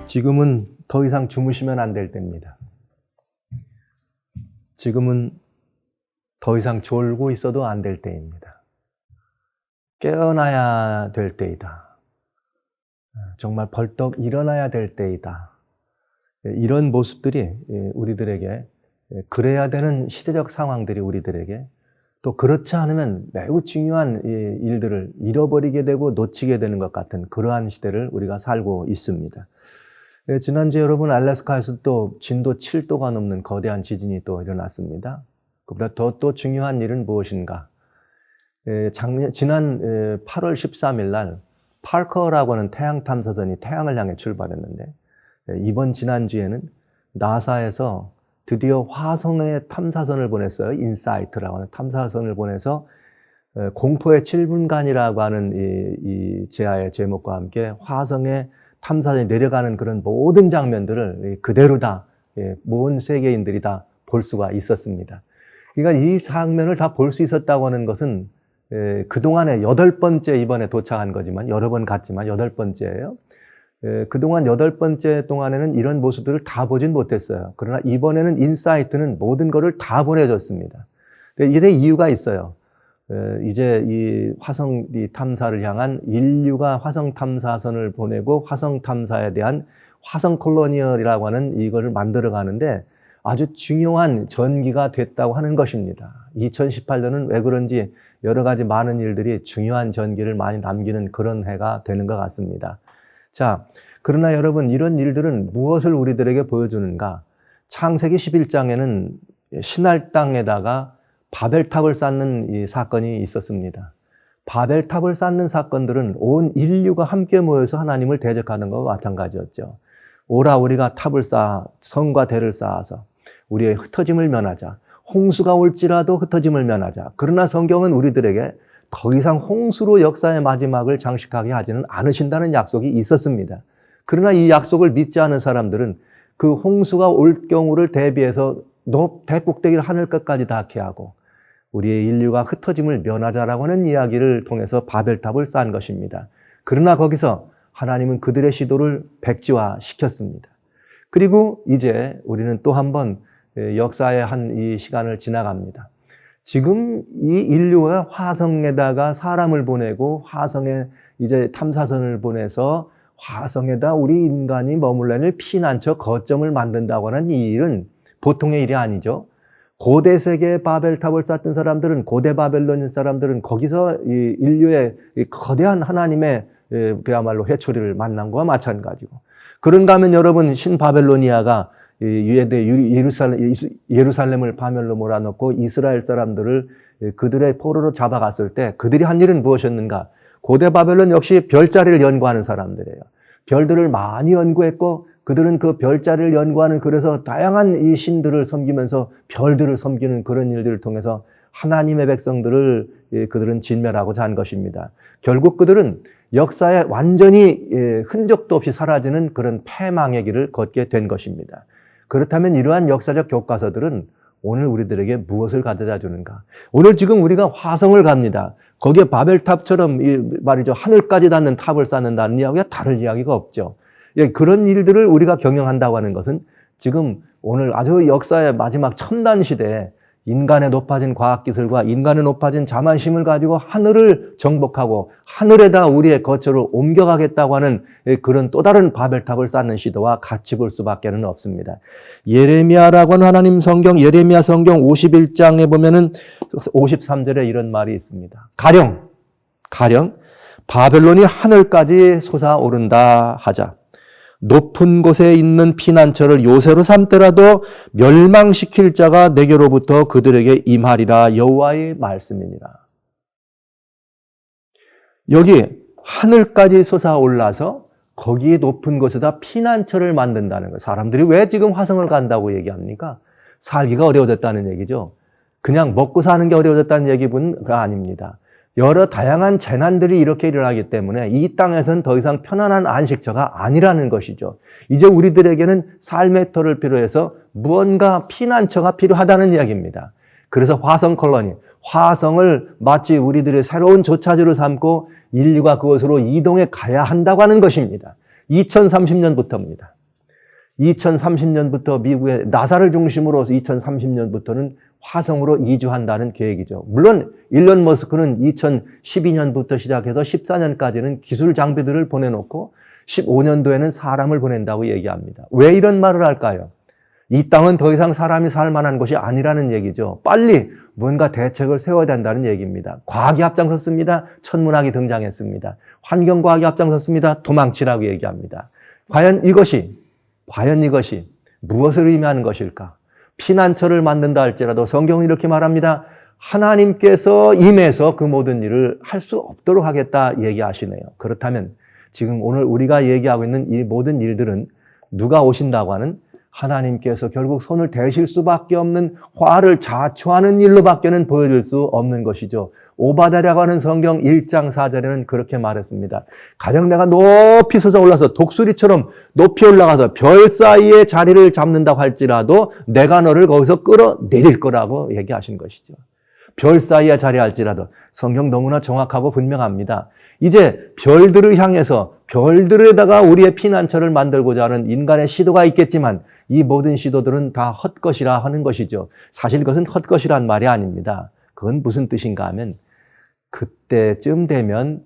지금은 더 이상 주무시면 안 될 때입니다. 지금은 더 이상 졸고 있어도 안 될 때입니다. 깨어나야 될 때이다. 정말 벌떡 일어나야 될 때이다. 이런 모습들이 우리들에게, 그래야 되는 시대적 상황들이 우리들에게, 또 그렇지 않으면 매우 중요한 일들을 잃어버리게 되고 놓치게 되는 것 같은 그러한 시대를 우리가 살고 있습니다. 지난주에 여러분 알래스카에서 또 진도 7도가 넘는 거대한 지진이 또 일어났습니다. 그보다 더 중요한 일은 무엇인가? 지난 8월 13일 날 파커라고 하는 태양 탐사선이 태양을 향해 출발했는데, 이번 지난주에는 나사에서 드디어 화성에 탐사선을 보냈어요. 인사이트라고 하는 탐사선을 보내서 공포의 7분간이라고 하는 이 제아의 제목과 함께 화성에 탐사선이 내려가는 그런 모든 장면들을 그대로 다 모든 세계인들이 다 볼 수가 있었습니다. 그러니까 이 장면을 다 볼 수 있었다고 하는 것은 그동안에 8번째 이번에 도착한 거지만, 여러 번 갔지만 8번째예요. 그동안 8번째 동안에는 이런 모습들을 다 보진 못했어요. 그러나 이번에는 인사이트는 모든 것을 다 보내줬습니다. 이게 이유가 있어요. 이제 이 화성 탐사를 향한 인류가 화성 탐사선을 보내고 화성 탐사에 대한 화성 콜로니얼이라고 하는 이거를 만들어 가는데 아주 중요한 전기가 됐다고 하는 것입니다. 2018년은 왜 그런지 여러 가지 많은 일들이 중요한 전기를 많이 남기는 그런 해가 되는 것 같습니다. 자, 그러나 여러분, 이런 일들은 무엇을 우리들에게 보여주는가? 창세기 11장에는 신할 땅에다가 바벨탑을 쌓는 이 사건이 있었습니다. 바벨탑을 쌓는 사건들은 온 인류가 함께 모여서 하나님을 대적하는 것과 마찬가지였죠. 오라, 우리가 탑을 쌓아 성과 대를 쌓아서 우리의 흩어짐을 면하자. 홍수가 올지라도 흩어짐을 면하자. 그러나 성경은 우리들에게 더 이상 홍수로 역사의 마지막을 장식하게 하지는 않으신다는 약속이 있었습니다. 그러나 이 약속을 믿지 않은 사람들은 그 홍수가 올 경우를 대비해서 대꼭대기를 하늘 끝까지 닿게 하고 우리의 인류가 흩어짐을 면하자라고 하는 이야기를 통해서 바벨탑을 쌓은 것입니다. 그러나 거기서 하나님은 그들의 시도를 백지화시켰습니다. 그리고 이제 우리는 또 한 번 역사의 한 이 시간을 지나갑니다. 지금 이 인류가 화성에다가 사람을 보내고 화성에 이제 탐사선을 보내서 화성에다 우리 인간이 머물러낼 피난처 거점을 만든다고 하는 이 일은 보통의 일이 아니죠. 고대 세계의 바벨탑을 쌓던 사람들은, 고대 바벨론 사람들은 거기서 이 인류의 이 거대한 하나님의 그야말로 회초리를 만난 것과 마찬가지고, 그런가 하면 여러분, 신바벨로니아가 예루살렘을 파멸로 몰아넣고 이스라엘 사람들을 그들의 포로로 잡아갔을 때 그들이 한 일은 무엇이었는가? 고대 바벨론 역시 별자리를 연구하는 사람들이에요. 별들을 많이 연구했고 그들은 그 별자리를 연구하는, 그래서 다양한 이 신들을 섬기면서 별들을 섬기는 그런 일들을 통해서 하나님의 백성들을 그들은 진멸하고자 한 것입니다. 결국 그들은 역사에 완전히 흔적도 없이 사라지는 그런 패망의 길을 걷게 된 것입니다. 그렇다면 이러한 역사적 교과서들은 오늘 우리들에게 무엇을 가져다 주는가? 오늘 지금 우리가 화성을 갑니다. 거기에 바벨탑처럼 말이죠, 하늘까지 닿는 탑을 쌓는다는 이야기와 다른 이야기가 없죠. 그런 일들을 우리가 경영한다고 하는 것은 지금 오늘 아주 역사의 마지막 첨단 시대에 인간의 높아진 과학기술과 인간의 높아진 자만심을 가지고 하늘을 정복하고 하늘에다 우리의 거처를 옮겨가겠다고 하는 그런 또 다른 바벨탑을 쌓는 시도와 같이 볼 수밖에 없습니다. 예레미야라고 하는 하나님 성경, 예레미야 성경 51장에 보면은 53절에 이런 말이 있습니다. 가령 바벨론이 하늘까지 솟아오른다 하자. 높은 곳에 있는 피난처를 요새로 삼더라도 멸망시킬 자가 내게로부터 그들에게 임하리라. 여호와의 말씀이니라. 여기 하늘까지 솟아올라서 거기에 높은 곳에다 피난처를 만든다는 거예요. 사람들이 왜 지금 화성을 간다고 얘기합니까? 살기가 어려워졌다는 얘기죠. 그냥 먹고 사는 게 어려워졌다는 얘기가 아닙니다. 여러 다양한 재난들이 이렇게 일어나기 때문에 이 땅에서는 더 이상 편안한 안식처가 아니라는 것이죠. 이제 우리들에게는 삶의 터를 필요해서 무언가 피난처가 필요하다는 이야기입니다. 그래서 화성 콜로니, 화성을 마치 우리들의 새로운 조차지로 삼고 인류가 그곳으로 이동해 가야 한다고 하는 것입니다. 2030년부터입니다. 2030년부터 미국의 나사를 중심으로 2030년부터는 화성으로 이주한다는 계획이죠. 물론 일론 머스크는 2012년부터 시작해서 14년까지는 기술 장비들을 보내놓고 15년도에는 사람을 보낸다고 얘기합니다. 왜 이런 말을 할까요? 이 땅은 더 이상 사람이 살 만한 곳이 아니라는 얘기죠. 빨리 뭔가 대책을 세워야 된다는 얘기입니다. 과학이 앞장섰습니다. 천문학이 등장했습니다. 환경과학이 앞장섰습니다. 도망치라고 얘기합니다. 과연 이것이 무엇을 의미하는 것일까? 피난처를 만든다 할지라도 성경은 이렇게 말합니다. 하나님께서 임해서 그 모든 일을 할 수 없도록 하겠다 얘기하시네요. 그렇다면 지금 오늘 우리가 얘기하고 있는 이 모든 일들은 누가 오신다고 하는 하나님께서 결국 손을 대실 수밖에 없는 화를 자초하는 일로밖에는 보여줄 수 없는 것이죠. 오바댜라고 하는 성경 1장 4절에는 그렇게 말했습니다. 가령 내가 높이 솟아올라서 독수리처럼 높이 올라가서 별 사이에 자리를 잡는다고 할지라도 내가 너를 거기서 끌어내릴 거라고 얘기하신 것이죠. 별 사이에 자리할지라도 성경 너무나 정확하고 분명합니다. 이제 별들을 향해서 별들에다가 우리의 피난처를 만들고자 하는 인간의 시도가 있겠지만 이 모든 시도들은 다 헛것이라 하는 것이죠. 사실 그것은 헛것이란 말이 아닙니다. 그건 무슨 뜻인가 하면 그때쯤 되면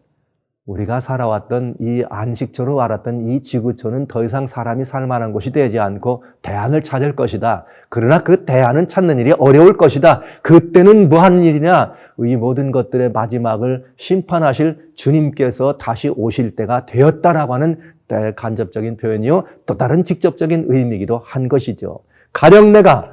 우리가 살아왔던 이 안식처로 알았던 이 지구촌은 더 이상 사람이 살 만한 곳이 되지 않고 대안을 찾을 것이다. 그러나 그 대안은 찾는 일이 어려울 것이다. 그때는 뭐하는 일이냐? 이 모든 것들의 마지막을 심판하실 주님께서 다시 오실 때가 되었다라고 하는 간접적인 표현이요. 또 다른 직접적인 의미이기도 한 것이죠. 가령 내가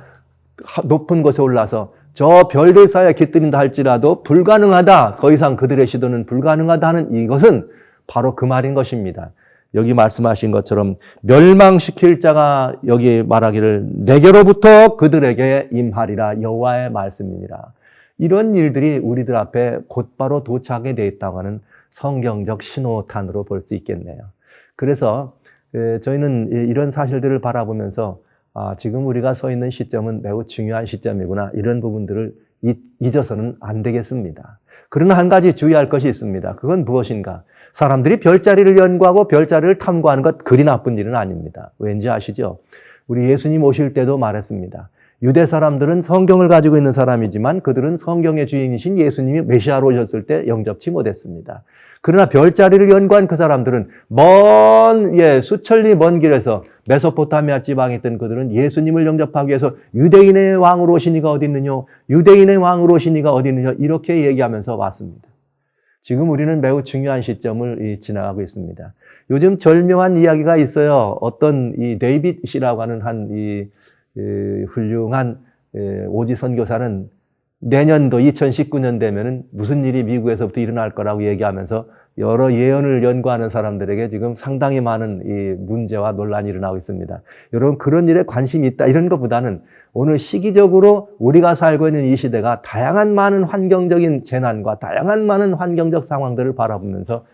높은 곳에 올라서 저 별들 사이에 깃들인다 할지라도 불가능하다. 더 이상 그들의 시도는 불가능하다는 이것은 바로 그 말인 것입니다. 여기 말씀하신 것처럼 멸망시킬 자가 여기 말하기를 내게로부터 그들에게 임하리라 여호와의 말씀이니라. 이런 일들이 우리들 앞에 곧바로 도착하게 되어 있다고 하는 성경적 신호탄으로 볼 수 있겠네요. 그래서 저희는 이런 사실들을 바라보면서 지금 우리가 서 있는 시점은 매우 중요한 시점이구나. 이런 부분들을 잊어서는 안 되겠습니다. 그러나 한 가지 주의할 것이 있습니다. 그건 무엇인가? 사람들이 별자리를 연구하고 별자리를 탐구하는 것 그리 나쁜 일은 아닙니다. 왠지 아시죠? 우리 예수님 오실 때도 말했습니다. 유대 사람들은 성경을 가지고 있는 사람이지만 그들은 성경의 주인이신 예수님이 메시아로 오셨을 때 영접치 못했습니다. 그러나 별자리를 연구한 그 사람들은 수천리 먼 길에서 메소포타미아 지방에 있던 그들은 예수님을 영접하기 위해서 유대인의 왕으로 오신 이가 어디 있느냐? 유대인의 왕으로 오신 이가 어디 있느냐? 이렇게 얘기하면서 왔습니다. 지금 우리는 매우 중요한 시점을 지나가고 있습니다. 요즘 절묘한 이야기가 있어요. 어떤 이 데이빗이라고 하는 훌륭한 오지 선교사는 내년도 2019년 되면은 무슨 일이 미국에서부터 일어날 거라고 얘기하면서 여러 예언을 연구하는 사람들에게 지금 상당히 많은 이 문제와 논란이 일어나고 있습니다. 여러분 그런 일에 관심이 있다 이런 것보다는 오늘 시기적으로 우리가 살고 있는 이 시대가 다양한 많은 환경적인 재난과 다양한 많은 환경적 상황들을 바라보면서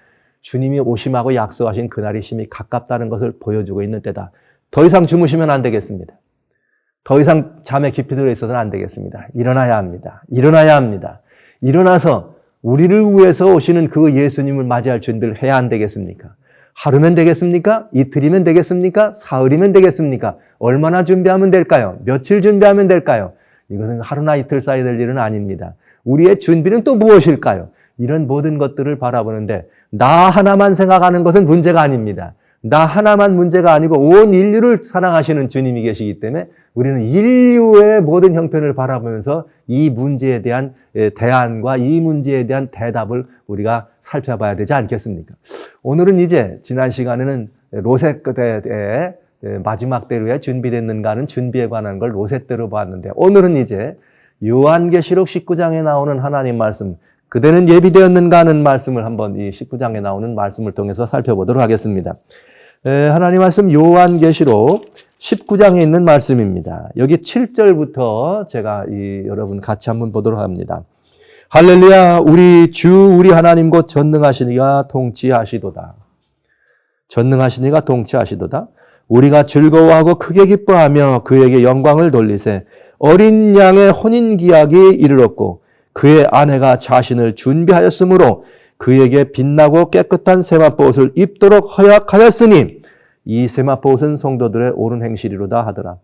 주님이 오심하고 약속하신 그날이 심히 가깝다는 것을 보여주고 있는 때다. 더 이상 주무시면 안 되겠습니다. 더 이상 잠에 깊이 들어 있어서는 안 되겠습니다. 일어나야 합니다. 일어나야 합니다. 일어나서 우리를 위해서 오시는 그 예수님을 맞이할 준비를 해야 안 되겠습니까? 하루면 되겠습니까? 이틀이면 되겠습니까? 사흘이면 되겠습니까? 얼마나 준비하면 될까요? 며칠 준비하면 될까요? 이것은 하루나 이틀 사이 될 일은 아닙니다. 우리의 준비는 또 무엇일까요? 이런 모든 것들을 바라보는데 나 하나만 생각하는 것은 문제가 아닙니다. 나 하나만 문제가 아니고 온 인류를 사랑하시는 주님이 계시기 때문에 우리는 인류의 모든 형편을 바라보면서 이 문제에 대한 대안과 이 문제에 대한 대답을 우리가 살펴봐야 되지 않겠습니까? 오늘은 이제 지난 시간에는 로셋 때의 마지막 때로에 준비됐는가 하는 준비에 관한 걸 로셋 때로 봤는데 오늘은 이제 요한계시록 19장에 나오는 하나님 말씀 그대는 예비되었는가 하는 말씀을 한번 이 19장에 나오는 말씀을 통해서 살펴보도록 하겠습니다. 하나님 말씀 요한계시록 19장에 있는 말씀입니다. 여기 7절부터 제가 여러분 같이 한번 보도록 합니다. 할렐루야 우리 주 우리 하나님 곧 전능하신 이가 통치하시도다. 전능하신 이가 통치하시도다. 우리가 즐거워하고 크게 기뻐하며 그에게 영광을 돌리세. 어린 양의 혼인기약이 이르렀고 그의 아내가 자신을 준비하였으므로 그에게 빛나고 깨끗한 세마포 옷을 입도록 허약하였으니 이 세마포 옷은 성도들의 옳은 행실이로다 하더라.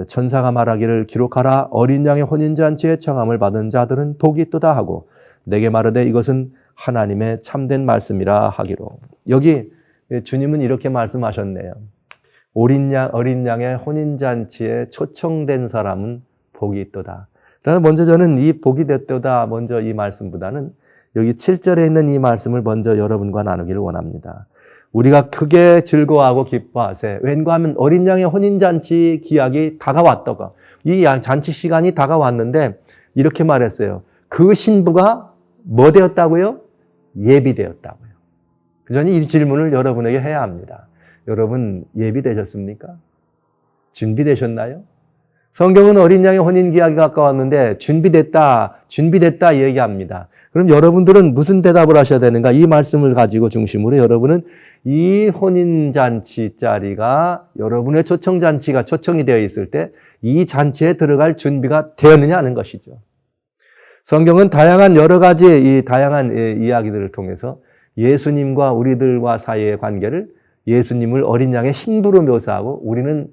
천사가 말하기를 기록하라. 어린 양의 혼인잔치에 청함을 받은 자들은 복이 있도다 하고 내게 말하되 이것은 하나님의 참된 말씀이라 하기로. 여기 주님은 이렇게 말씀하셨네요. 어린 양의 혼인잔치에 초청된 사람은 복이 있도다. 그래서 먼저 저는 이 복이 됐도다 먼저 이 말씀보다는 여기 7절에 있는 이 말씀을 먼저 여러분과 나누기를 원합니다. 우리가 크게 즐거워하고 기뻐하세. 왠가 하면 어린 양의 혼인잔치 기약이 다가왔다가 이 잔치 시간이 다가왔는데 이렇게 말했어요. 그 신부가 뭐 되었다고요? 예비되었다고요. 저는 이 질문을 여러분에게 해야 합니다. 여러분 예비되셨습니까? 준비되셨나요? 성경은 어린 양의 혼인 기약이 가까웠는데 준비됐다 얘기합니다. 그럼 여러분들은 무슨 대답을 하셔야 되는가? 이 말씀을 가지고 중심으로 여러분은 이 혼인잔치 자리가 여러분의 초청잔치가 초청이 되어 있을 때 이 잔치에 들어갈 준비가 되었느냐 하는 것이죠. 성경은 다양한 여러 가지 이 다양한 이야기들을 통해서 예수님과 우리들과 사이의 관계를 예수님을 어린 양의 신부로 묘사하고 우리는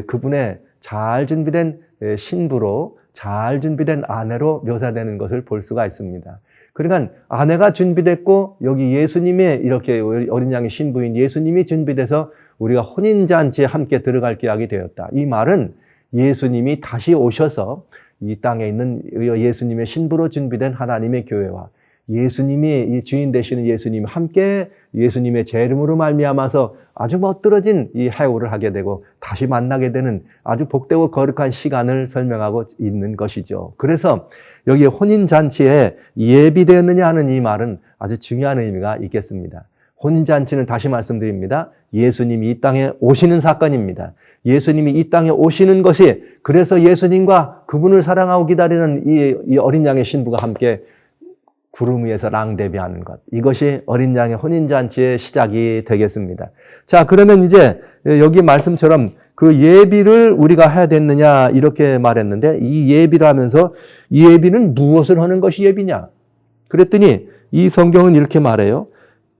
그분의 잘 준비된 신부로 잘 준비된 아내로 묘사되는 것을 볼 수가 있습니다. 그러니까 아내가 준비됐고 여기 예수님의 이렇게 어린 양의 신부인 예수님이 준비돼서 우리가 혼인잔치에 함께 들어갈 계약이 되었다. 이 말은 예수님이 다시 오셔서 이 땅에 있는 예수님의 신부로 준비된 하나님의 교회와 예수님이 이 주인 되시는 예수님 함께 예수님의 제 이름으로 말미암아서 아주 멋들어진 이 해오를 하게 되고 다시 만나게 되는 아주 복되고 거룩한 시간을 설명하고 있는 것이죠. 그래서 여기 혼인잔치에 예비되었느냐 하는 이 말은 아주 중요한 의미가 있겠습니다. 혼인잔치는 다시 말씀드립니다. 예수님이 이 땅에 오시는 사건입니다. 예수님이 이 땅에 오시는 것이 그래서 예수님과 그분을 사랑하고 기다리는 이 어린 양의 신부가 함께 구름 위에서 랑데비하는 것. 이것이 어린 양의 혼인잔치의 시작이 되겠습니다. 자, 그러면 이제 여기 말씀처럼 그 예비를 우리가 해야 됐느냐 이렇게 말했는데 이 예비를 하면서 이 예비는 무엇을 하는 것이 예비냐? 그랬더니 이 성경은 이렇게 말해요.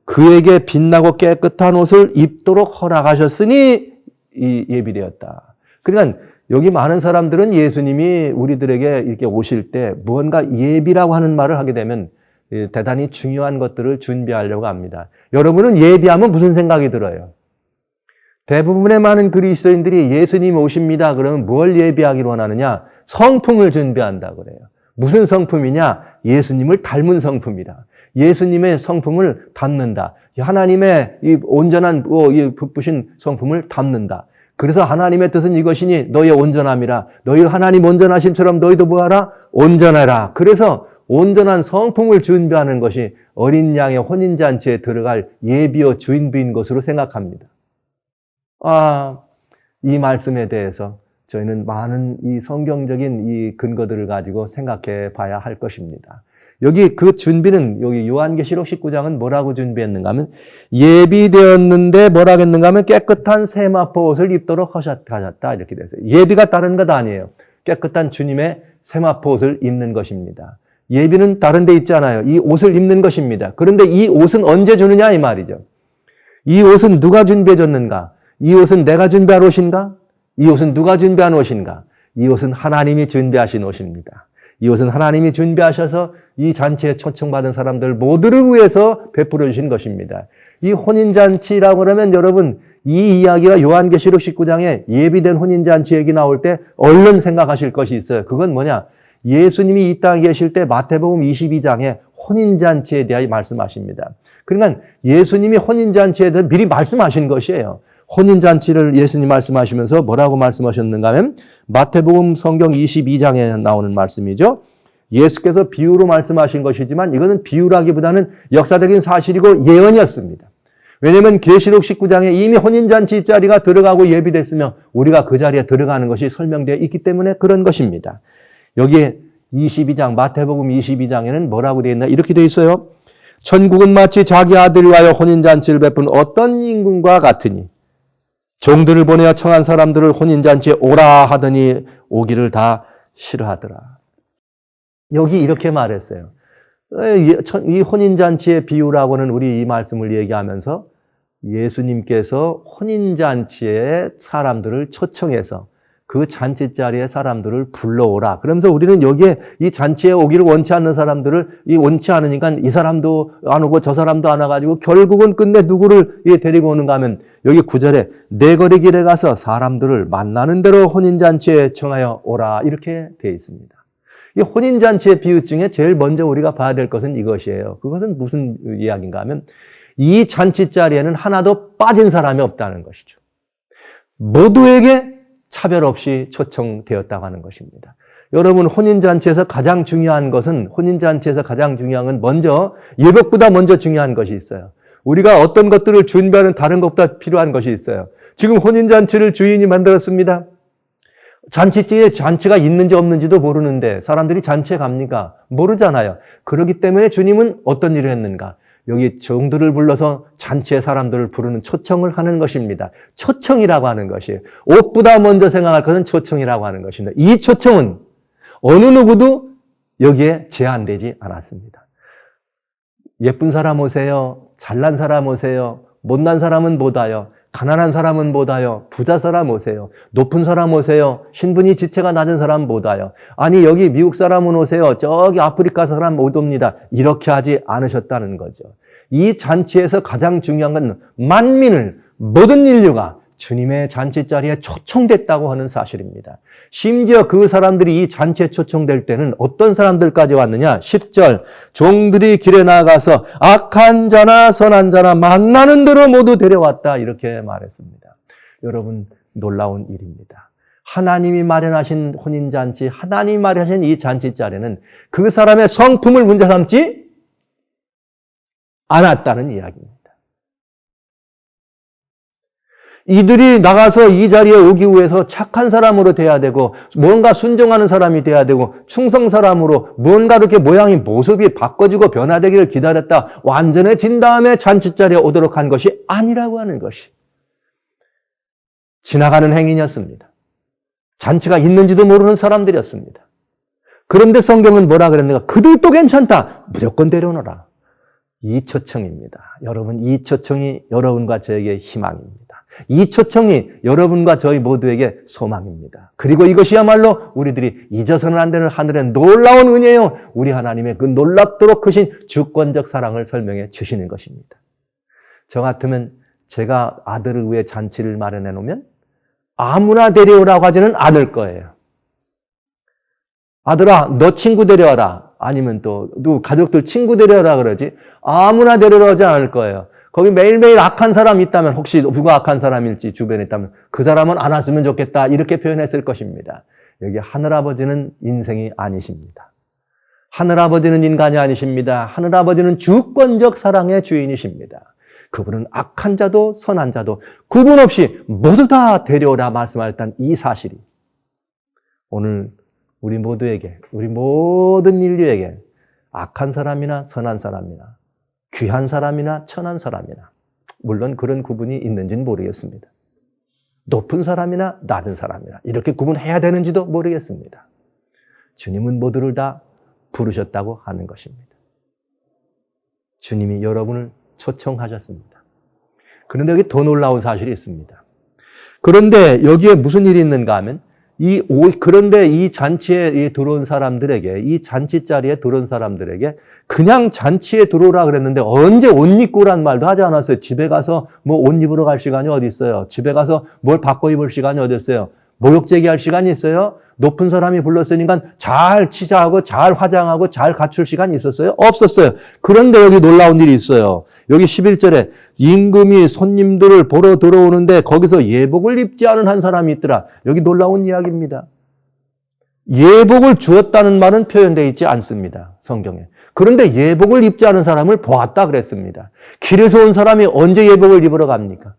그에게 빛나고 깨끗한 옷을 입도록 허락하셨으니 이 예비되었다. 그러니까 여기 많은 사람들은 예수님이 우리들에게 이렇게 오실 때 무언가 예비라고 하는 말을 하게 되면 대단히 중요한 것들을 준비하려고 합니다. 여러분은 예비하면 무슨 생각이 들어요? 대부분의 많은 그리스도인들이 예수님이 오십니다. 그러면 뭘 예비하기로 원하느냐? 성품을 준비한다 그래요. 무슨 성품이냐? 예수님을 닮은 성품이다. 예수님의 성품을 담는다. 하나님의 이 온전한 이 부푸신 성품을 담는다. 그래서 하나님의 뜻은 이것이니 너희의 온전함이라. 너희 하나님 온전하심처럼 너희도 뭐하라? 온전해라. 그래서 온전한 성품을 준비하는 것이 어린 양의 혼인잔치에 들어갈 예비요 주인부인 것으로 생각합니다. 이 말씀에 대해서 저희는 많은 이 성경적인 이 근거들을 가지고 생각해 봐야 할 것입니다. 여기 그 준비는 여기 요한계시록 19장은 뭐라고 준비했는가 하면 예비되었는데 뭐라고 했는가 하면 깨끗한 세마포 옷을 입도록 하셨다 이렇게 되어 있어요. 예비가 다른 것 아니에요. 깨끗한 주님의 세마포 옷을 입는 것입니다. 예비는 다른 데 있지 않아요. 이 옷을 입는 것입니다. 그런데 이 옷은 언제 주느냐 이 말이죠. 이 옷은 누가 준비해 줬는가? 이 옷은 내가 준비한 옷인가? 이 옷은 누가 준비한 옷인가? 이 옷은 하나님이 준비하신 옷입니다. 이 옷은 하나님이 준비하셔서 이 잔치에 초청받은 사람들 모두를 위해서 베풀어 주신 것입니다. 이 혼인잔치라고 하면 여러분 이 이야기가 요한계시록 19장에 예비된 혼인잔치 얘기 나올 때 얼른 생각하실 것이 있어요. 그건 뭐냐? 예수님이 이 땅에 계실 때 마태복음 22장에 혼인잔치에 대하여 말씀하십니다. 그러니까 예수님이 혼인잔치에 대해 미리 말씀하신 것이에요. 혼인잔치를 예수님 말씀하시면서 뭐라고 말씀하셨는가 하면 마태복음 성경 22장에 나오는 말씀이죠. 예수께서 비유로 말씀하신 것이지만 이거는 비유라기보다는 역사적인 사실이고 예언이었습니다. 왜냐하면 계시록 19장에 이미 혼인잔치 자리가 들어가고 예비됐으며 우리가 그 자리에 들어가는 것이 설명되어 있기 때문에 그런 것입니다. 여기에 22장 마태복음 22장에는 뭐라고 되어 있나? 이렇게 되어 있어요. 천국은 마치 자기 아들을 위하여 혼인잔치를 베푼 어떤 임금과 같으니 종들을 보내어 청한 사람들을 혼인잔치에 오라 하더니 오기를 다 싫어하더라. 여기 이렇게 말했어요. 이 혼인잔치의 비유라고는 우리 이 말씀을 얘기하면서 예수님께서 혼인잔치에 사람들을 초청해서 그 잔치 자리에 사람들을 불러오라. 그러면서 우리는 여기에 이 잔치에 오기를 원치 않는 사람들을 원치 않으니까 이 사람도 안 오고 저 사람도 안 와가지고 결국은 끝내 누구를 데리고 오는가 하면 여기 9절에 내 거리 길에 가서 사람들을 만나는 대로 혼인잔치에 청하여 오라. 이렇게 되어 있습니다. 이 혼인잔치의 비유 중에 제일 먼저 우리가 봐야 될 것은 이것이에요. 그것은 무슨 이야기인가 하면 이 잔치 자리에는 하나도 빠진 사람이 없다는 것이죠. 모두에게 차별 없이 초청되었다고 하는 것입니다. 여러분, 혼인잔치에서 가장 중요한 것은, 혼인잔치에서 가장 중요한 건 먼저, 예복보다 먼저 중요한 것이 있어요. 우리가 어떤 것들을 준비하는 다른 것보다 필요한 것이 있어요. 지금 혼인잔치를 주인이 만들었습니다. 잔치집에 잔치가 있는지 없는지도 모르는데 사람들이 잔치에 갑니까? 모르잖아요. 그렇기 때문에 주님은 어떤 일을 했는가? 여기 종들을 불러서 잔치에 사람들을 부르는 초청을 하는 것입니다. 초청이라고 하는 것이에요. 옷보다 먼저 생각할 것은 초청이라고 하는 것입니다. 이 초청은 어느 누구도 여기에 제한되지 않았습니다. 예쁜 사람 오세요. 잘난 사람 오세요. 못난 사람은 못 와요. 가난한 사람은 못 와요. 부자 사람 오세요. 높은 사람 오세요. 신분이 지체가 낮은 사람 못 와요. 아니 여기 미국 사람은 오세요. 저기 아프리카 사람 못 옵니다. 이렇게 하지 않으셨다는 거죠. 이 잔치에서 가장 중요한 건 만민을, 모든 인류가 주님의 잔치 자리에 초청됐다고 하는 사실입니다. 심지어 그 사람들이 이 잔치에 초청될 때는 어떤 사람들까지 왔느냐? 10절 종들이 길에 나가서 악한 자나 선한 자나 만나는 대로 모두 데려왔다 이렇게 말했습니다. 여러분 놀라운 일입니다. 하나님이 마련하신 혼인잔치, 하나님이 마련하신 이 잔치 자리는 그 사람의 성품을 문제 삼지 않았다는 이야기입니다. 이들이 나가서 이 자리에 오기 위해서 착한 사람으로 돼야 되고 뭔가 순종하는 사람이 돼야 되고 충성 사람으로 뭔가 이렇게 모습이 바꿔지고 변화되기를 기다렸다 완전해진 다음에 잔치 자리에 오도록 한 것이 아니라고 하는 것이 지나가는 행인이었습니다. 잔치가 있는지도 모르는 사람들이었습니다. 그런데 성경은 뭐라 그랬는가? 그들도 괜찮다. 무조건 데려오너라. 이 초청입니다. 여러분, 이 초청이 여러분과 저에게 희망입니다. 이 초청이 여러분과 저희 모두에게 소망입니다. 그리고 이것이야말로 우리들이 잊어서는 안 되는 하늘의 놀라운 은혜요. 우리 하나님의 그 놀랍도록 크신 주권적 사랑을 설명해 주시는 것입니다. 저 같으면 제가 아들을 위해 잔치를 마련해 놓으면 아무나 데려오라고 하지는 않을 거예요. 아들아, 너 친구 데려와라. 아니면 또 가족들 친구 데려오라 그러지. 아무나 데려오지 않을 거예요. 거기 매일매일 악한 사람이 있다면 혹시 누가 악한 사람일지 주변에 있다면 그 사람은 안 왔으면 좋겠다 이렇게 표현했을 것입니다. 여기 하늘아버지는 인생이 아니십니다. 하늘아버지는 인간이 아니십니다. 하늘아버지는 주권적 사랑의 주인이십니다. 그분은 악한 자도 선한 자도 구분 없이 모두 다 데려오라 말씀하셨던 이 사실이 오늘 우리 모두에게, 우리 모든 인류에게 악한 사람이나 선한 사람이나 귀한 사람이나 천한 사람이나 물론 그런 구분이 있는지는 모르겠습니다. 높은 사람이나 낮은 사람이나 이렇게 구분해야 되는지도 모르겠습니다. 주님은 모두를 다 부르셨다고 하는 것입니다. 주님이 여러분을 초청하셨습니다. 그런데 여기 더 놀라운 사실이 있습니다. 그런데 여기에 무슨 일이 있는가 하면 그런데 이 잔치에 들어온 사람들에게, 이 잔치 자리에 들어온 사람들에게 그냥 잔치에 들어오라 그랬는데 언제 옷 입고 오란 말도 하지 않았어요. 집에 가서 옷 입으러 갈 시간이 어디 있어요? 집에 가서 뭘 바꿔 입을 시간이 어디 있어요? 모욕 제기할 시간이 있어요? 높은 사람이 불렀으니까 잘 치자하고 잘 화장하고 잘 갖출 시간이 있었어요? 없었어요. 그런데 여기 놀라운 일이 있어요. 여기 11절에 임금이 손님들을 보러 들어오는데 거기서 예복을 입지 않은 한 사람이 있더라. 여기 놀라운 이야기입니다. 예복을 주었다는 말은 표현되어 있지 않습니다. 성경에. 그런데 예복을 입지 않은 사람을 보았다 그랬습니다. 길에서 온 사람이 언제 예복을 입으러 갑니까?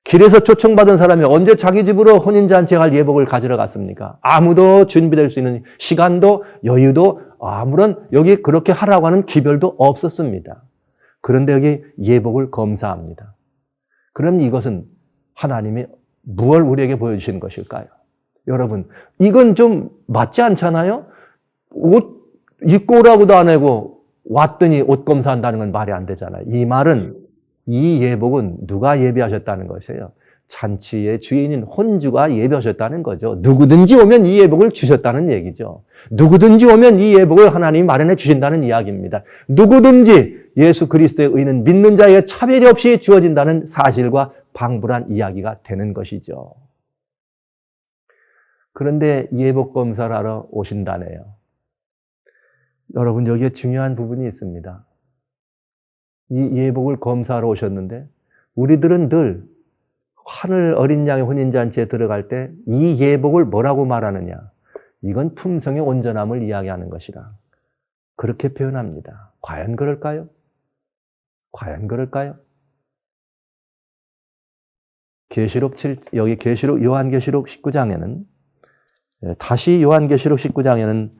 길에서 초청받은 사람이 언제 자기 집으로 혼인잔치에 갈 예복을 가지러 갔습니까? 아무도 준비될 수 있는 시간도 여유도 아무런 여기 그렇게 하라고 하는 기별도 없었습니다. 그런데 여기 예복을 검사합니다. 그럼 이것은 하나님이 무엇을 우리에게 보여주시는 것일까요? 여러분, 이건 좀 맞지 않잖아요? 옷 입고 오라고도 안 하고 왔더니 옷 검사한다는 건 말이 안 되잖아요. 이 말은 이 예복은 누가 예비하셨다는 것이에요? 잔치의 주인인 혼주가 예비하셨다는 거죠. 누구든지 오면 이 예복을 주셨다는 얘기죠. 누구든지 오면 이 예복을 하나님이 마련해 주신다는 이야기입니다. 누구든지 예수 그리스도의 의는 믿는 자에게 차별이 없이 주어진다는 사실과 방불한 이야기가 되는 것이죠. 그런데 예복 검사를 하러 오신다네요. 여러분, 여기에 중요한 부분이 있습니다. 이 예복을 검사하러 오셨는데 우리들은 늘 하늘 어린 양의 혼인잔치에 들어갈 때 이 예복을 뭐라고 말하느냐? 이건 품성의 온전함을 이야기하는 것이라 그렇게 표현합니다. 과연 그럴까요? 과연 그럴까요? 요한계시록 19장에는 다시 요한계시록 19장에는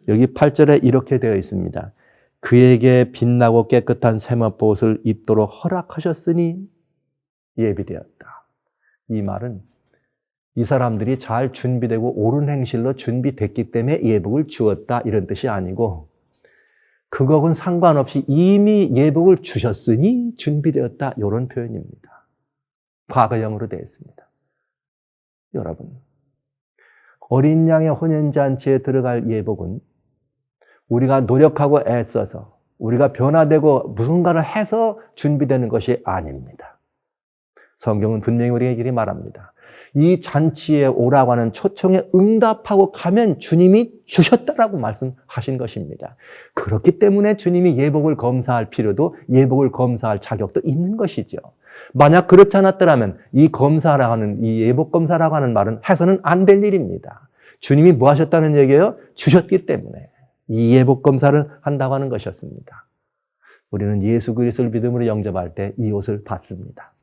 여기 8절에 이렇게 되어 있습니다. 그에게 빛나고 깨끗한 세마포옷을 입도록 허락하셨으니 예비되었다. 이 말은 이 사람들이 잘 준비되고 옳은 행실로 준비됐기 때문에 예복을 주었다 이런 뜻이 아니고 그것은 상관없이 이미 예복을 주셨으니 준비되었다 이런 표현입니다. 과거형으로 되어 있습니다. 여러분, 어린 양의 혼연잔치에 들어갈 예복은 우리가 노력하고 애써서 우리가 변화되고 무슨가를 해서 준비되는 것이 아닙니다. 성경은 분명히 우리에게 말합니다. 이 잔치에 오라고 하는 초청에 응답하고 가면 주님이 주셨다라고 말씀하신 것입니다. 그렇기 때문에 주님이 예복을 검사할 필요도 예복을 검사할 자격도 있는 것이죠. 만약 그렇지 않았더라면 이 검사라고 하는 이 예복 검사라고 하는 말은 해서는 안 될 일입니다. 주님이 뭐 하셨다는 얘기예요? 주셨기 때문에 이 예복 검사를 한다고 하는 것이었습니다. 우리는 예수 그리스도를 믿음으로 영접할 때 이 옷을 받습니다.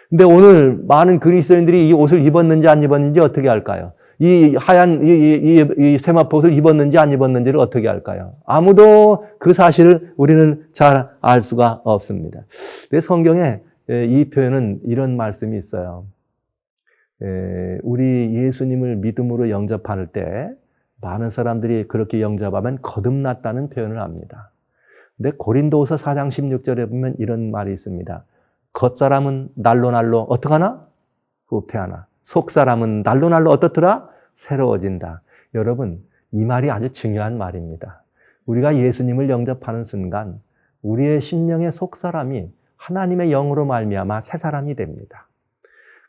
근데 오늘 많은 그리스도인들이 이 옷을 입었는지 안 입었는지 어떻게 할까요? 이 하얀 이 세마포옷을 입었는지 안 입었는지를 어떻게 할까요? 아무도 그 사실을 우리는 잘 알 수가 없습니다. 근데 성경에 이 표현은 이런 말씀이 있어요. 우리 예수님을 믿음으로 영접할 때 많은 사람들이 그렇게 영접하면 거듭났다는 표현을 합니다. 근데 고린도후서 4장 16절에 보면 이런 말이 있습니다. 겉사람은 날로 어떡하나? 후퇴하나. 속사람은 날로 어떻더라? 새로워진다. 여러분, 이 말이 아주 중요한 말입니다. 우리가 예수님을 영접하는 순간 우리의 심령의 속사람이 하나님의 영으로 말미암아 새 사람이 됩니다.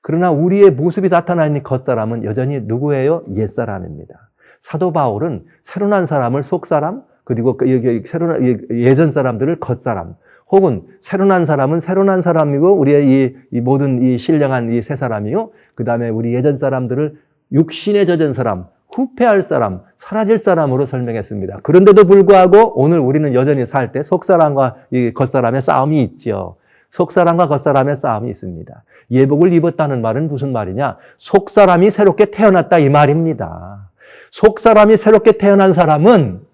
그러나 우리의 모습이 나타나 있는 겉사람은 여전히 누구예요? 옛사람입니다. 사도 바울은 새로 난 사람을 속사람, 그리고 예전 사람들을 겉사람, 혹은 새로 난 사람은 새로 난 사람이고 우리의 이 모든 이 신령한 이 새 사람이요. 그 다음에 우리 예전 사람들을 육신에 젖은 사람, 후패할 사람, 사라질 사람으로 설명했습니다. 그런데도 불구하고 오늘 우리는 여전히 살 때 속사람과 이 겉사람의 싸움이 있죠. 속사람과 겉사람의 싸움이 있습니다. 예복을 입었다는 말은 무슨 말이냐? 속사람이 새롭게 태어났다 이 말입니다. 속사람이 새롭게 태어난 사람은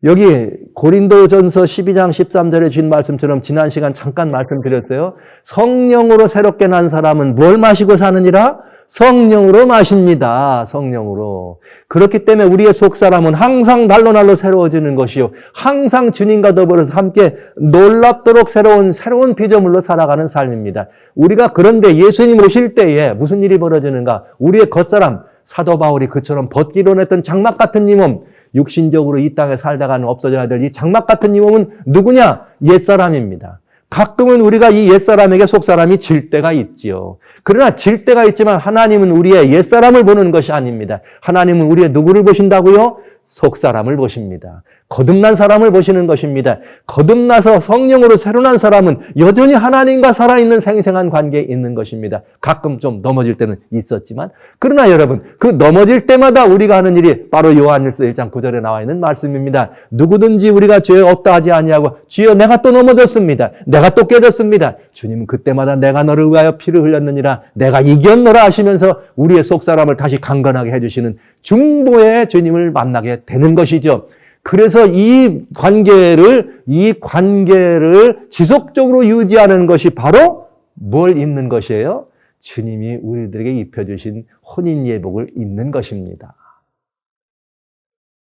여기 고린도전서 12장 13절에 주신 말씀처럼 지난 시간 잠깐 말씀드렸어요. 성령으로 새롭게 난 사람은 뭘 마시고 사느니라? 성령으로 마십니다. 성령으로. 그렇기 때문에 우리의 속사람은 항상 날로 새로워지는 것이요. 항상 주님과 더불어서 함께 놀랍도록 새로운 피조물로 살아가는 삶입니다. 우리가 그런데 예수님 오실 때에 무슨 일이 벌어지는가? 우리의 겉사람, 사도 바울이 그처럼 벗기로 냈던 장막 같은 이 몸, 육신적으로 이 땅에 살다가는 없어져야 될 이 장막 같은 이 몸은 누구냐? 옛사람입니다. 가끔은 우리가 이 옛사람에게 속사람이 질 때가 있지요. 그러나 질 때가 있지만 하나님은 우리의 옛사람을 보는 것이 아닙니다. 하나님은 우리의 누구를 보신다고요? 속사람을 보십니다. 거듭난 사람을 보시는 것입니다. 거듭나서 성령으로 새로 난 사람은 여전히 하나님과 살아있는 생생한 관계에 있는 것입니다. 가끔 좀 넘어질 때는 있었지만 그러나 여러분 그 넘어질 때마다 우리가 하는 일이 바로 요한일서 1장 9절에 나와 있는 말씀입니다. 누구든지 우리가 죄 없다 하지 아니하고 주여 내가 또 넘어졌습니다. 내가 또 깨졌습니다. 주님은 그때마다 내가 너를 위하여 피를 흘렸느니라 내가 이겼노라 하시면서 우리의 속사람을 다시 강건하게 해주시는 중보의 주님을 만나게 되는 것이죠. 그래서 이 관계를 지속적으로 유지하는 것이 바로 뭘 입는 것이에요? 주님이 우리들에게 입혀주신 혼인 예복을 입는 것입니다.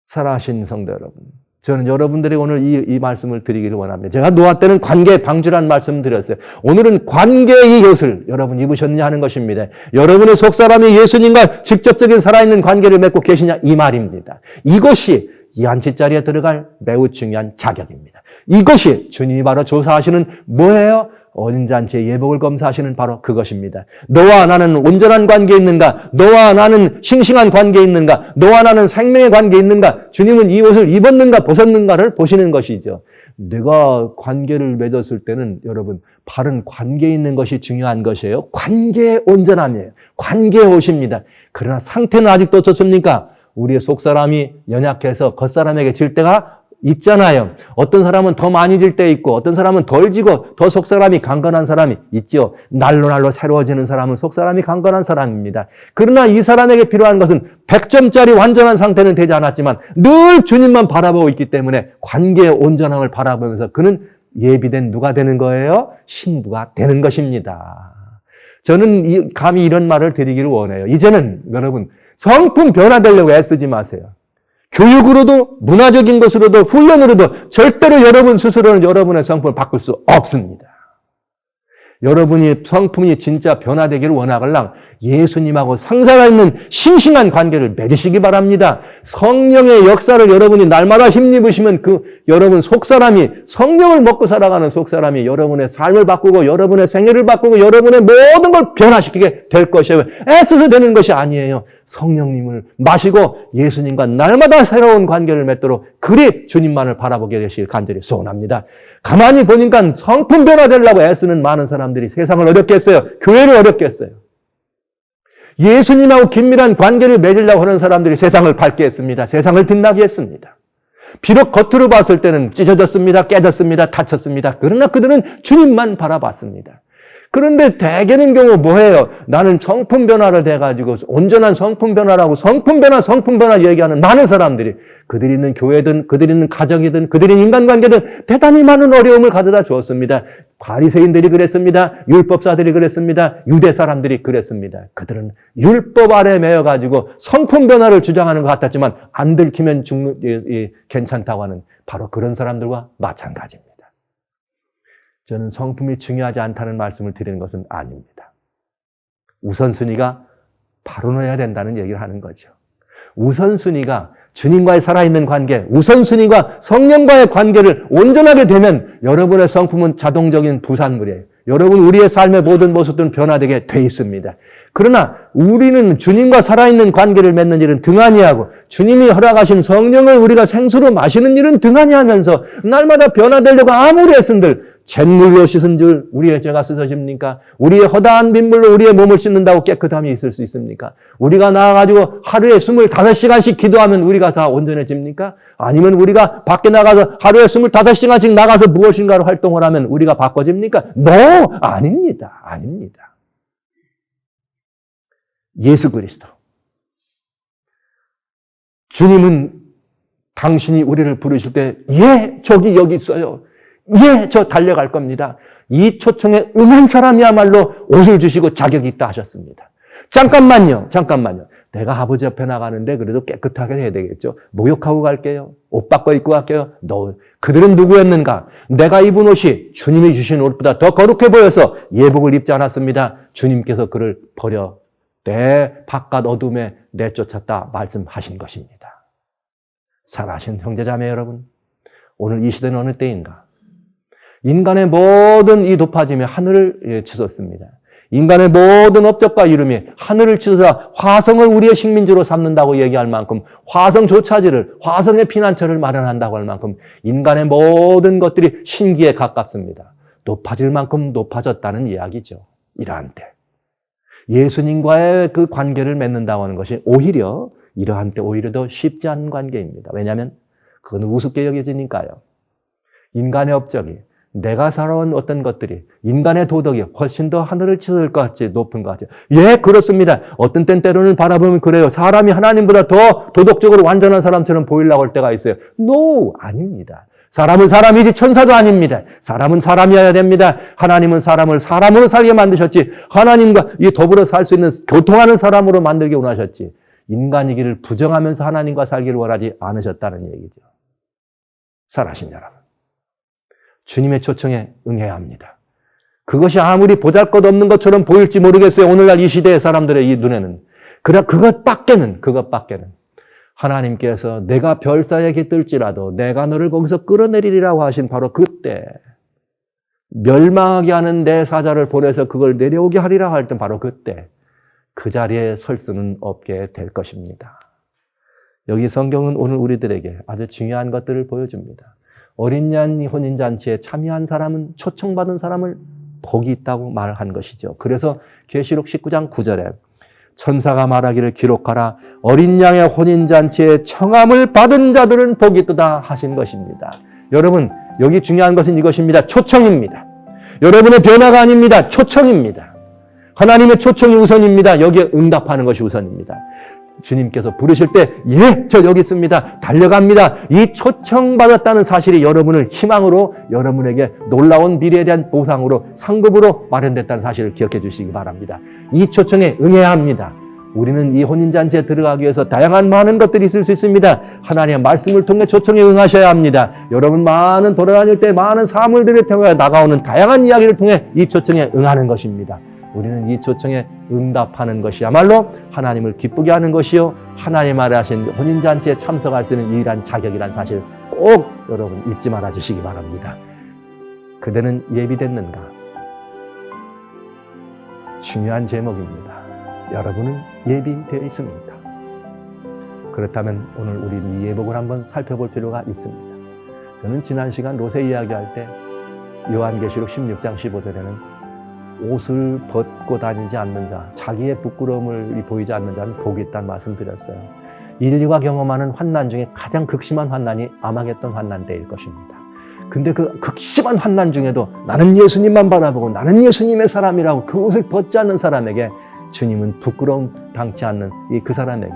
사랑하신 성도 여러분, 저는 여러분들이 오늘 이 말씀을 드리기를 원합니다. 제가 노아 때는 관계 방주라는 말씀을 드렸어요. 오늘은 관계의 옷을 여러분 입으셨느냐 하는 것입니다. 여러분의 속사람이 예수님과 직접적인 살아있는 관계를 맺고 계시냐 이 말입니다. 이것이 이 안치자리에 들어갈 매우 중요한 자격입니다. 이것이 주님이 바로 조사하시는 뭐예요? 어린잔치의 예복을 검사하시는 바로 그것입니다. 너와 나는 온전한 관계에 있는가? 너와 나는 싱싱한 관계에 있는가? 너와 나는 생명의 관계에 있는가? 주님은 이 옷을 입었는가 벗었는가를 보시는 것이죠. 내가 관계를 맺었을 때는 여러분 바른 관계에 있는 것이 중요한 것이에요. 관계의 온전함이에요. 관계의 옷입니다. 그러나 상태는 아직도 어떻습니까? 우리의 속사람이 연약해서 겉사람에게 질 때가 있잖아요. 어떤 사람은 더 많이 질 때 있고 어떤 사람은 덜 지고 더 속사람이 강건한 사람이 있죠. 날로 새로워지는 사람은 속사람이 강건한 사람입니다. 그러나 이 사람에게 필요한 것은 100점짜리 완전한 상태는 되지 않았지만 늘 주님만 바라보고 있기 때문에 관계의 온전함을 바라보면서 그는 예비된 누가 되는 거예요? 신부가 되는 것입니다. 저는 감히 이런 말을 드리기를 원해요. 이제는 여러분 성품 변화되려고 애쓰지 마세요. 교육으로도 문화적인 것으로도 훈련으로도 절대로 여러분 스스로는 여러분의 성품을 바꿀 수 없습니다. 여러분이 성품이 진짜 변화되기를 원하걸랑 예수님하고 상사가 있는 싱싱한 관계를 맺으시기 바랍니다. 성령의 역사를 여러분이 날마다 힘입으시면 여러분 속사람이 성령을 먹고 살아가는 속사람이 여러분의 삶을 바꾸고 여러분의 생애를 바꾸고 여러분의 모든 걸 변화시키게 될 것이에요. 애써서 되는 것이 아니에요. 성령님을 마시고 예수님과 날마다 새로운 관계를 맺도록 그리 주님만을 바라보게 되시길 간절히 소원합니다. 가만히 보니까 성품 변화되려고 애쓰는 많은 사람들이 세상을 어렵게 했어요. 교회를 어렵게 했어요. 예수님하고 긴밀한 관계를 맺으려고 하는 사람들이 세상을 밝게 했습니다. 세상을 빛나게 했습니다. 비록 겉으로 봤을 때는 찢어졌습니다. 깨졌습니다. 다쳤습니다. 그러나 그들은 주님만 바라봤습니다. 그런데 대개는 경우 뭐예요? 나는 성품 변화를 돼가지고 온전한 성품 변화라고 성품 변화 얘기하는 많은 사람들이 그들이 있는 교회든 그들이 있는 가정이든 그들이 있는 인간관계든 대단히 많은 어려움을 가져다 주었습니다. 바리새인들이 그랬습니다. 율법사들이 그랬습니다. 유대 사람들이 그랬습니다. 그들은 율법 아래 매여가지고 성품 변화를 주장하는 것 같았지만 안 들키면 괜찮다고 하는 바로 그런 사람들과 마찬가지입니다. 저는 성품이 중요하지 않다는 말씀을 드리는 것은 아닙니다. 우선순위가 바로 해야 된다는 얘기를 하는 거죠. 우선순위가 주님과의 살아있는 관계, 우선순위가 성령과의 관계를 온전하게 되면 여러분의 성품은 자동적인 부산물이에요. 여러분 우리의 삶의 모든 모습들은 변화되게 돼 있습니다. 그러나 우리는 주님과 살아있는 관계를 맺는 일은 등한히 하고 주님이 허락하신 성령을 우리가 생수로 마시는 일은 등한히 하면서 날마다 변화되려고 아무리 애쓴들 잿물로 씻은 줄 우리의 죄가 씻어집니까? 우리의 허다한 빗물로 우리의 몸을 씻는다고 깨끗함이 있을 수 있습니까? 우리가 나와가지고 하루에 25시간씩 기도하면 우리가 다 온전해집니까? 아니면 우리가 밖에 나가서 하루에 25시간씩 나가서 무엇인가로 활동을 하면 우리가 바꿔집니까? 아닙니다. 아닙니다. 예수 그리스도. 주님은 당신이 우리를 부르실 때 저기 여기 있어요. 저 달려갈 겁니다. 이 초청에 응한 사람이야말로 옷을 주시고 자격이 있다 하셨습니다. 잠깐만요. 내가 아버지 옆에 나가는데 그래도 깨끗하게 해야 되겠죠. 목욕하고 갈게요. 옷 바꿔 입고 갈게요. 그들은 누구였는가? 내가 입은 옷이 주님이 주신 옷보다 더 거룩해 보여서 예복을 입지 않았습니다. 주님께서 그를 버려 내 바깥 어둠에 내쫓았다 말씀하신 것입니다. 사랑하신 형제자매 여러분, 오늘 이 시대는 어느 때인가? 인간의 모든 이 높아짐이 하늘을 치솟습니다. 인간의 모든 업적과 이름이 하늘을 치솟아 화성을 우리의 식민지로 삼는다고 얘기할 만큼 화성 화성의 피난처를 마련한다고 할 만큼 인간의 모든 것들이 신기에 가깝습니다. 높아질 만큼 높아졌다는 이야기죠. 이러한 때 예수님과의 그 관계를 맺는다고 하는 것이 이러한 때 오히려 더 쉽지 않은 관계입니다. 왜냐하면 그건 우습게 여겨지니까요. 인간의 업적이 내가 살아온 어떤 것들이 인간의 도덕이 훨씬 더 하늘을 치솟을 것 같이 높은 것 같아요. 그렇습니다. 어떤 때로는 바라보면 그래요. 사람이 하나님보다 더 도덕적으로 완전한 사람처럼 보이려고 할 때가 있어요. 아닙니다. 사람은 사람이지 천사도 아닙니다. 사람은 사람이어야 됩니다. 하나님은 사람을 사람으로 살게 만드셨지 하나님과 더불어 살 수 있는 교통하는 사람으로 만들기 원하셨지 인간이기를 부정하면서 하나님과 살기를 원하지 않으셨다는 얘기죠. 살아신 여러분, 주님의 초청에 응해야 합니다. 그것이 아무리 보잘것없는 것처럼 보일지 모르겠어요. 오늘날 이 시대의 사람들의 이 눈에는. 그러나 그것밖에는 하나님께서 내가 별사에 깃들지라도 내가 너를 거기서 끌어내리리라고 하신 바로 그때, 멸망하게 하는 내 사자를 보내서 그걸 내려오게 하리라 할 때 바로 그때 그 자리에 설 수는 없게 될 것입니다. 여기 성경은 오늘 우리들에게 아주 중요한 것들을 보여줍니다. 어린 양 혼인잔치에 참여한 사람은, 초청받은 사람을 복이 있다고 말한 것이죠. 그래서 계시록 19장 9절에 천사가 말하기를 기록하라, 어린 양의 혼인잔치에 청함을 받은 자들은 복이 있도다 하신 것입니다. 여러분, 여기 중요한 것은 이것입니다. 초청입니다. 여러분의 변화가 아닙니다. 초청입니다. 하나님의 초청이 우선입니다. 여기에 응답하는 것이 우선입니다. 주님께서 부르실 때, 예, 저 여기 있습니다. 달려갑니다. 이 초청받았다는 사실이 여러분을 희망으로, 여러분에게 놀라운 미래에 대한 보상으로, 상급으로 마련됐다는 사실을 기억해 주시기 바랍니다. 이 초청에 응해야 합니다. 우리는 이 혼인잔치에 들어가기 위해서 다양한 많은 것들이 있을 수 있습니다. 하나님의 말씀을 통해 초청에 응하셔야 합니다. 여러분 많은 돌아다닐 때 많은 사물들을 통해 나가오는 다양한 이야기를 통해 이 초청에 응하는 것입니다. 우리는 이 초청에 응답하는 것이야말로 하나님을 기쁘게 하는 것이요, 하나님 아래 하신 혼인잔치에 참석할 수 있는 유일한 자격이란 사실 꼭 여러분 잊지 말아 주시기 바랍니다. 그대는 예비됐는가? 중요한 제목입니다. 여러분은 예비되어 있습니까? 그렇다면 오늘 우리 이 예복을 한번 살펴볼 필요가 있습니다. 저는 지난 시간 로세 이야기할 때 요한계시록 16장 15절에는 옷을 벗고 다니지 않는 자, 자기의 부끄러움을 보이지 않는 자는 복이 있다는 말씀 드렸어요. 인류가 경험하는 환난 중에 가장 극심한 환난이 아마겟돈 환난 때일 것입니다. 근데 그 극심한 환난 중에도 나는 예수님만 바라보고 나는 예수님의 사람이라고 그 옷을 벗지 않는 사람에게 주님은 부끄러움 당치 않는 그 사람에게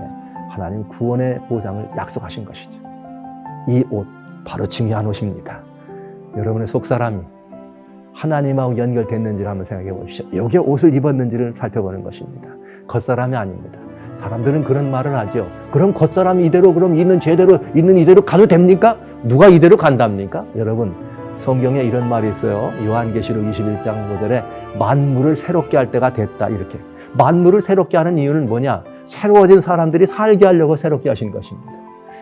하나님 구원의 보상을 약속하신 것이죠. 이 옷, 바로 중요한 옷입니다. 여러분의 속사람이 하나님하고 연결됐는지를 한번 생각해 보십시오. 여기에 옷을 입었는지를 살펴보는 것입니다. 겉사람이 아닙니다. 사람들은 그런 말을 하죠. 그럼 겉사람이 이대로, 그럼 있는 제대로, 있는 이대로 가도 됩니까? 누가 이대로 간답니까? 여러분, 성경에 이런 말이 있어요. 요한계시록 21장 5절에 만물을 새롭게 할 때가 됐다, 이렇게. 만물을 새롭게 하는 이유는 뭐냐? 새로워진 사람들이 살게 하려고 새롭게 하신 것입니다.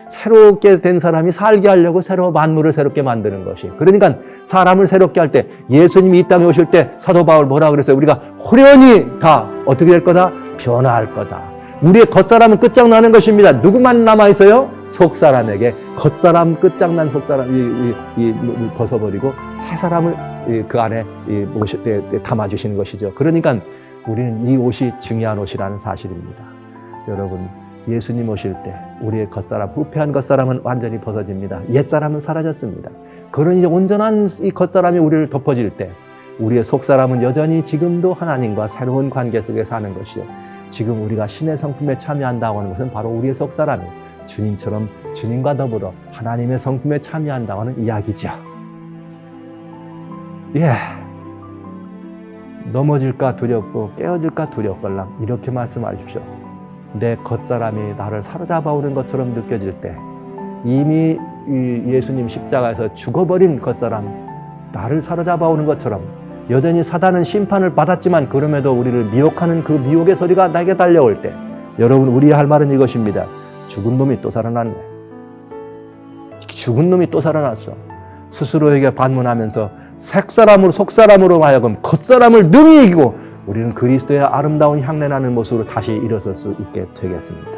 새롭게 된 사람이 살게 하려고 만물을 새롭게 만드는 것이. 그러니까 사람을 새롭게 할 때, 예수님이 이 땅에 오실 때 사도 바울 뭐라 그랬어요? 우리가 호련히 다 어떻게 될 거다? 변화할 거다. 우리의 겉사람은 끝장나는 것입니다. 누구만 남아있어요? 속사람에게 겉사람, 끝장난 속사람 벗어버리고 새 사람을 그 안에 담아주시는 것이죠. 그러니까 우리는 이 옷이 중요한 옷이라는 사실입니다. 여러분, 예수님 오실 때 우리의 겉사람, 후패한 겉사람은 완전히 벗어집니다. 옛사람은 사라졌습니다. 그런 이제 온전한 이 겉사람이 우리를 덮어질 때 우리의 속사람은 여전히 지금도 하나님과 새로운 관계 속에 사는 것이요, 지금 우리가 신의 성품에 참여한다고 하는 것은 바로 우리의 속사람이 주님처럼 주님과 더불어 하나님의 성품에 참여한다고 하는 이야기죠. 예, 넘어질까 두렵고 깨어질까 두렵걸랑 이렇게 말씀하십시오. 내 겉사람이 나를 사로잡아오는 것처럼 느껴질 때, 이미 예수님 십자가에서 죽어버린 겉사람, 나를 사로잡아오는 것처럼 여전히 사단은 심판을 받았지만 그럼에도 우리를 미혹하는 그 미혹의 소리가 나에게 달려올 때, 여러분, 우리 할 말은 이것입니다. 죽은 놈이 또 살아났네. 죽은 놈이 또 살아났어. 스스로에게 반문하면서 색사람으로, 속사람으로 하여금 겉사람을 능히 이기고 우리는 그리스도의 아름다운 향내나는 모습으로 다시 일어설 수 있게 되겠습니다.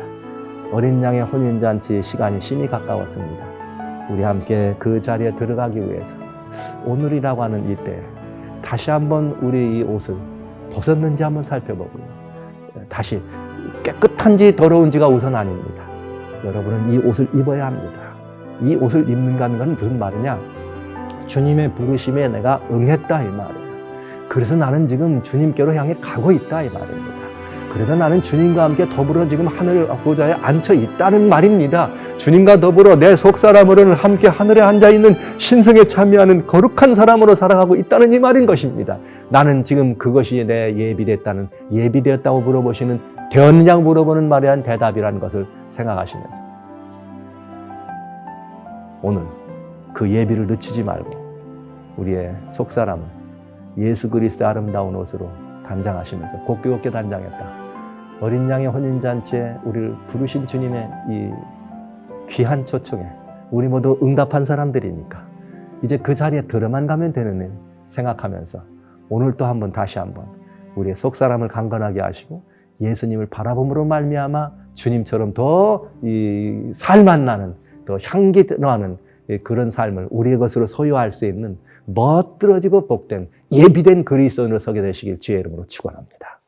어린 양의 혼인잔치 시간이 심히 가까웠습니다. 우리 함께 그 자리에 들어가기 위해서 오늘이라고 하는 이때 다시 한번 우리 이 옷을 벗었는지 한번 살펴보고요, 다시 깨끗한지 더러운지가 우선 아닙니다. 여러분은 이 옷을 입어야 합니다. 이 옷을 입는다는 건 무슨 말이냐? 주님의 부르심에 내가 응했다, 이 말이에요. 그래서 나는 지금 주님께로 향해 가고 있다, 이 말입니다. 그래서 나는 주님과 함께 더불어 지금 하늘 보좌에 앉혀 있다는 말입니다. 주님과 더불어 내 속사람으로는 함께 하늘에 앉아있는 신성에 참여하는 거룩한 사람으로 살아가고 있다는 이 말인 것입니다. 나는 지금 그것이 내 예비되었다고 물어보시는, 되었느냐고 물어보는 말에 대한 대답이라는 것을 생각하시면서 오늘 그 예비를 늦추지 말고 우리의 속사람은 예수 그리스도의 아름다운 옷으로 단장하시면서 곱게 단장했다. 어린 양의 혼인잔치에 우리를 부르신 주님의 이 귀한 초청에 우리 모두 응답한 사람들이니까 이제 그 자리에 들어만 가면 되는 일 생각하면서 오늘 또 다시 한번 우리의 속사람을 강건하게 하시고 예수님을 바라봄으로 말미암아 주님처럼 더 이 살맛 나는, 더 향기 나는 그런 삶을 우리의 것으로 소유할 수 있는 멋들어지고 복된 예비된 그리스도인으로 서게 되시길 주의 이름으로 축원합니다.